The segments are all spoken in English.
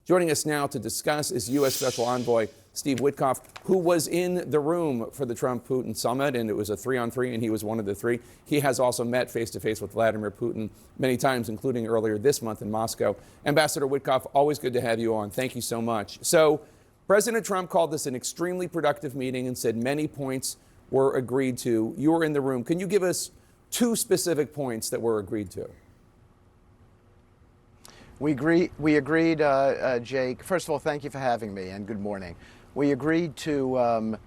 Joining us now to discuss is U.S. Special Envoy Steve Witkoff, who was in the room for the Trump-Putin summit, and it was a 3-on-3, and he was one of the three. He has also met face-to-face with Vladimir Putin many times, including earlier this month in Moscow. Ambassador Witkoff, always good to have you on. Thank you so much. So President Trump called this an extremely productive meeting and said many points were agreed to. You were in the room. Can you give us two specific points that were agreed to? We agreed, Jake. First of all, thank you for having me, and good morning. We agreed to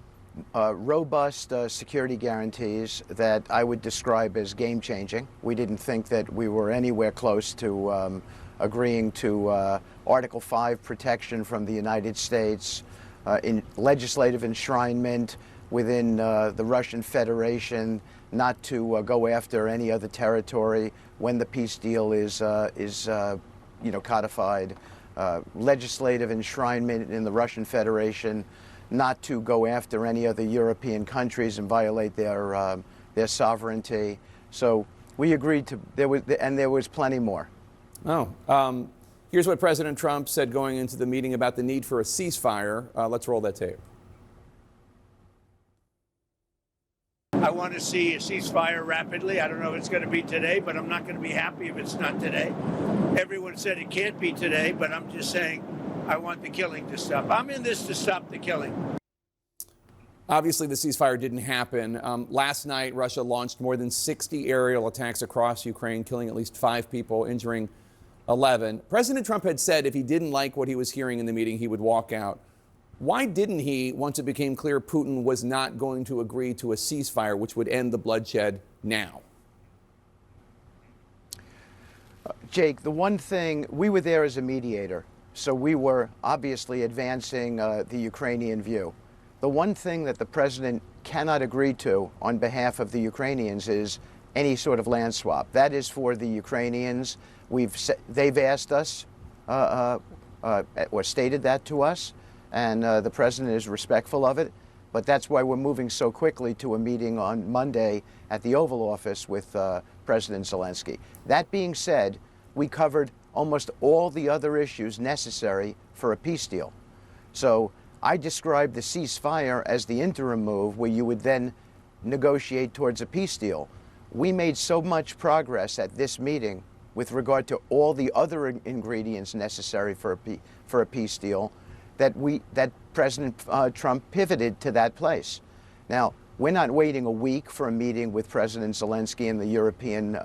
robust security guarantees that I would describe as game-changing. We didn't think that we were anywhere close to agreeing to Article 5 protection from the United States, in legislative enshrinement within the Russian Federation, not to go after any other territory when the peace deal is codified, legislative enshrinement in the Russian Federation, not to go after any other European countries and violate their sovereignty. So we agreed to, there was plenty more. Here's what President Trump said going into the meeting about the need for a ceasefire. Let's roll that tape. I want to see a ceasefire rapidly. I don't know if it's going to be today, but I'm not going to be happy if it's not today. Everyone said it can't be today, but I'm just saying I want the killing to stop. I'm in this to stop the killing. Obviously, the ceasefire didn't happen. Last night, Russia launched more than 60 aerial attacks across Ukraine, killing at least 5 people, injuring 11. President Trump had said if he didn't like what he was hearing in the meeting, he would walk out. Why didn't he, once it became clear Putin was not going to agree to a ceasefire, which would end the bloodshed now? Jake, the one thing, we were there as a mediator, so we were obviously advancing the Ukrainian view. The one thing that the president cannot agree to on behalf of the Ukrainians is any sort of land swap. That is for the Ukrainians. They've asked us, or stated that to us, and the president is respectful of it. But that's why we're moving so quickly to a meeting on Monday at the Oval Office with President Zelensky. That being said, we covered almost all the other issues necessary for a peace deal. So I described the ceasefire as the interim move where you would then negotiate towards a peace deal. We made so much progress at this meeting with regard to all the other ingredients necessary for a peace deal that President Trump pivoted to that place. Now, we're not waiting a week for a meeting with President Zelensky and the European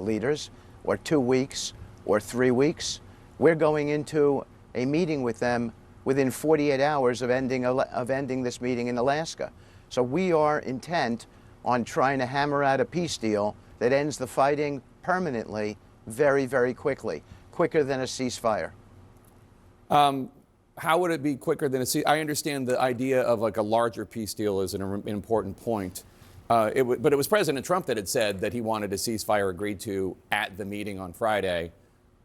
leaders, or 2 weeks, or 3 weeks. We're going into a meeting with them within 48 hours of ending this meeting in Alaska. So we are intent on trying to hammer out a peace deal that ends the fighting permanently very, very quickly, quicker than a ceasefire. How would it be quicker than a ceasefire? I understand the idea of like a larger peace deal is an important point. But it was President Trump that had said that he wanted a ceasefire agreed to at the meeting on Friday,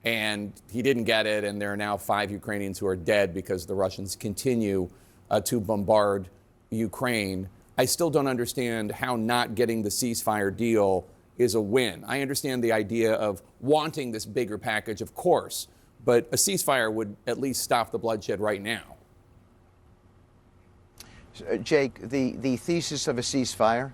and he didn't get it, and there are now 5 Ukrainians who are dead because the Russians continue to bombard Ukraine. I still don't understand how not getting the ceasefire deal is a win. I understand the idea of wanting this bigger package, of course, but a ceasefire would at least stop the bloodshed right now. Jake, the thesis of a ceasefire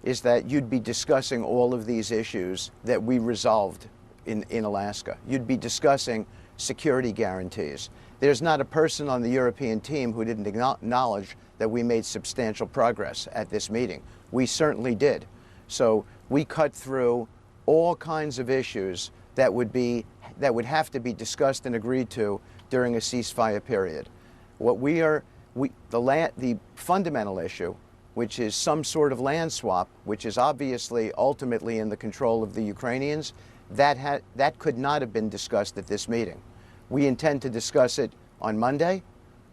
is that you'd be discussing all of these issues that we resolved in Alaska. You'd be discussing security guarantees. There's not a person on the European team who didn't acknowledge that we made substantial progress at this meeting. We certainly did. So we cut through all kinds of issues that would have to be discussed and agreed to during a ceasefire period. The fundamental issue, which is some sort of land swap, which is obviously ultimately in the control of the Ukrainians, that could not have been discussed at this meeting. We intend to discuss it on Monday.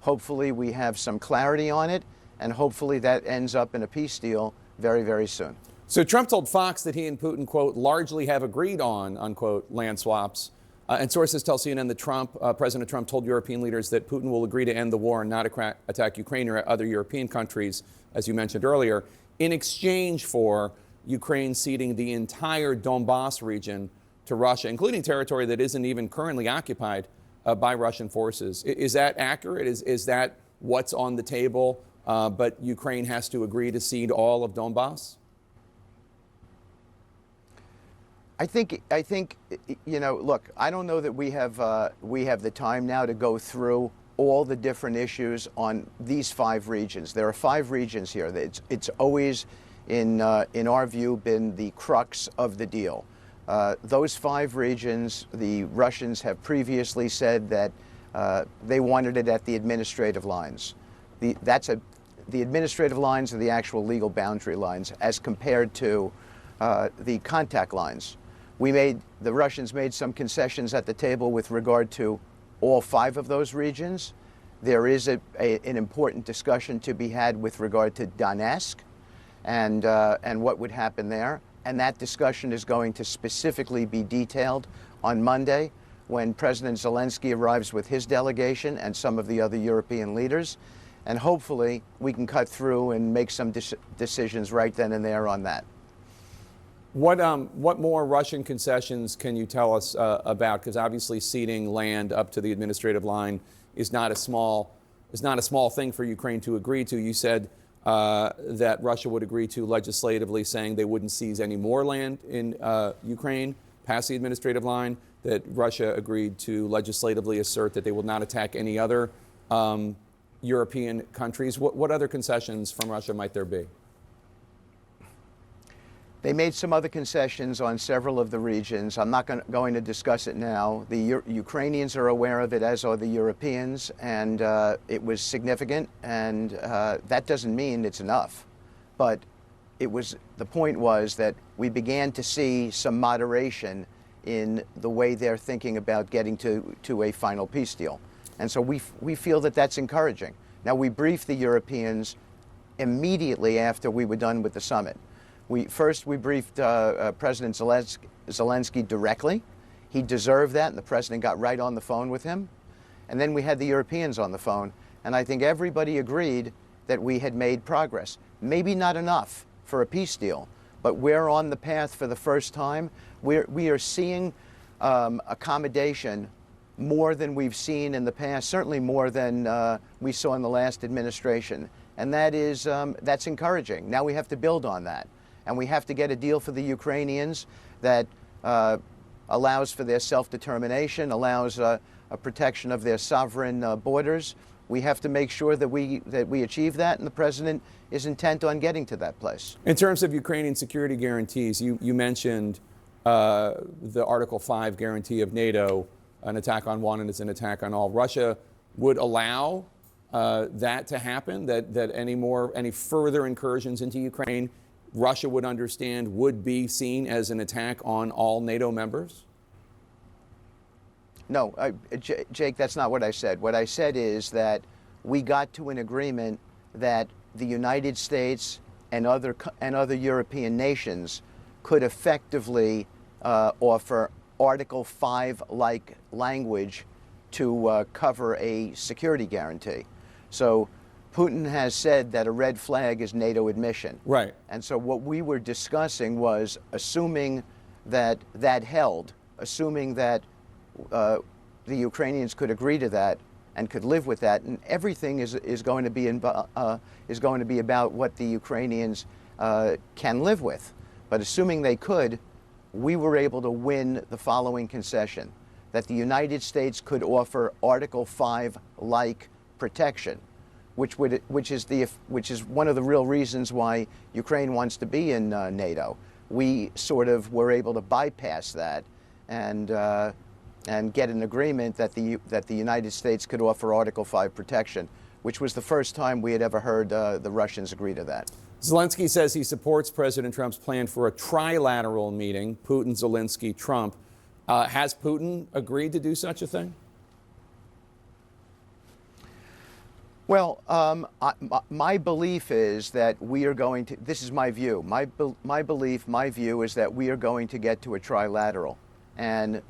Hopefully we have some clarity on it, and hopefully that ends up in a peace deal very, very soon. So Trump told Fox that he and Putin, quote, largely have agreed on, unquote, land swaps. And sources tell CNN that President Trump told European leaders that Putin will agree to end the war and not attack Ukraine or other European countries, as you mentioned earlier, in exchange for Ukraine ceding the entire Donbas region to Russia, including territory that isn't even currently occupied by Russian forces. Is that accurate? Is that what's on the table? But Ukraine has to agree to cede all of Donbass? I think, you know, look, I don't know that we have the time now to go through all the different issues on these 5 regions. There are 5 regions here. It's always, in our view, been the crux of the deal. Those 5 regions, the Russians have previously said that they wanted it at the administrative lines. The administrative lines are the actual legal boundary lines as compared to the contact lines. The Russians made some concessions at the table with regard to all 5 of those regions. There is an important discussion to be had with regard to Donetsk and what would happen there. And that discussion is going to specifically be detailed on Monday when President Zelensky arrives with his delegation and some of the other European leaders. And hopefully we can cut through and make some decisions right then and there on that. What more Russian concessions can you tell us about? Because obviously ceding land up to the administrative line is not a small thing for Ukraine to agree to. You said that Russia would agree to legislatively saying they wouldn't seize any more land in Ukraine past the administrative line, that Russia agreed to legislatively assert that they will not attack any other European countries. What other concessions from Russia might there be? They made some other concessions on several of the regions. I'm not going to discuss it now. The Ukrainians are aware of it, as are the Europeans, and it was significant, and that doesn't mean it's enough. But the point was that we began to see some moderation in the way they're thinking about getting to a final peace deal. And so we feel that that's encouraging. Now, we briefed the Europeans immediately after we were done with the summit. We briefed President Zelensky directly. He deserved that, and the president got right on the phone with him. And then we had the Europeans on the phone, and I think everybody agreed that we had made progress. Maybe not enough for a peace deal, but we're on the path for the first time. We are seeing accommodation more than we've seen in the past, certainly more than we saw in the last administration. And that's encouraging. Now we have to build on that. And we have to get a deal for the Ukrainians that allows for their self-determination, allows a protection of their sovereign borders. We have to make sure that we achieve that, and the president is intent on getting to that place. In terms of Ukrainian security guarantees, you mentioned the Article 5 guarantee of NATO, an attack on one is an attack on all. Russia would allow that to happen, that any further incursions into Ukraine, Russia would understand would be seen as an attack on all NATO members? No, Jake, that's not what I said. What I said is that we got to an agreement that the United States and other European nations could effectively offer Article 5-like language to cover a security guarantee. So Putin has said that a red flag is NATO admission. Right. And so what we were discussing was assuming that held, assuming that the Ukrainians could agree to that and could live with that, and everything is going to be about what the Ukrainians can live with. But assuming they could, we were able to win the following concession: that the United States could offer Article 5-like protection, which is one of the real reasons why Ukraine wants to be in NATO. We sort of were able to bypass that and get an agreement that the United States could offer Article 5 protection, which was the first time we had ever heard the Russians agree to that. Zelensky says he supports President Trump's plan for a trilateral meeting, Putin, Zelensky, Trump. Has Putin agreed to do such a thing? Well, my belief is that we are going to, this is my view, my view is that we are going to get to a trilateral. And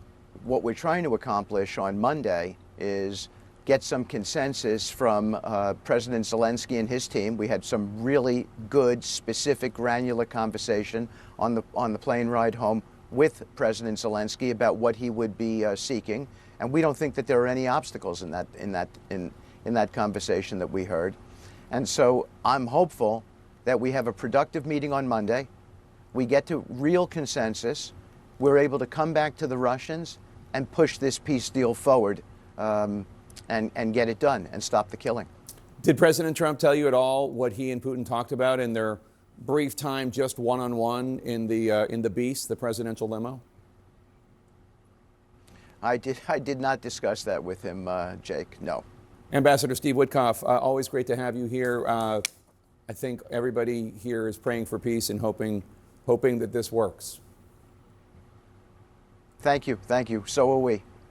what we're trying to accomplish on Monday is get some consensus from President Zelensky and his team. We had some really good, specific, granular conversation on the plane ride home with President Zelensky about what he would be seeking. And we don't think that there are any obstacles in that conversation that we heard. And so I'm hopeful that we have a productive meeting on Monday. We get to real consensus. We're able to come back to the Russians and push this peace deal forward and get it done and stop the killing. Did President Trump tell you at all what he and Putin talked about in their brief time, just one-on-one in the Beast, the presidential limo? I did not discuss that with him, Jake, no. Ambassador Steve Witkoff, always great to have you here. I think everybody here is praying for peace and hoping that this works. Thank you. So are we.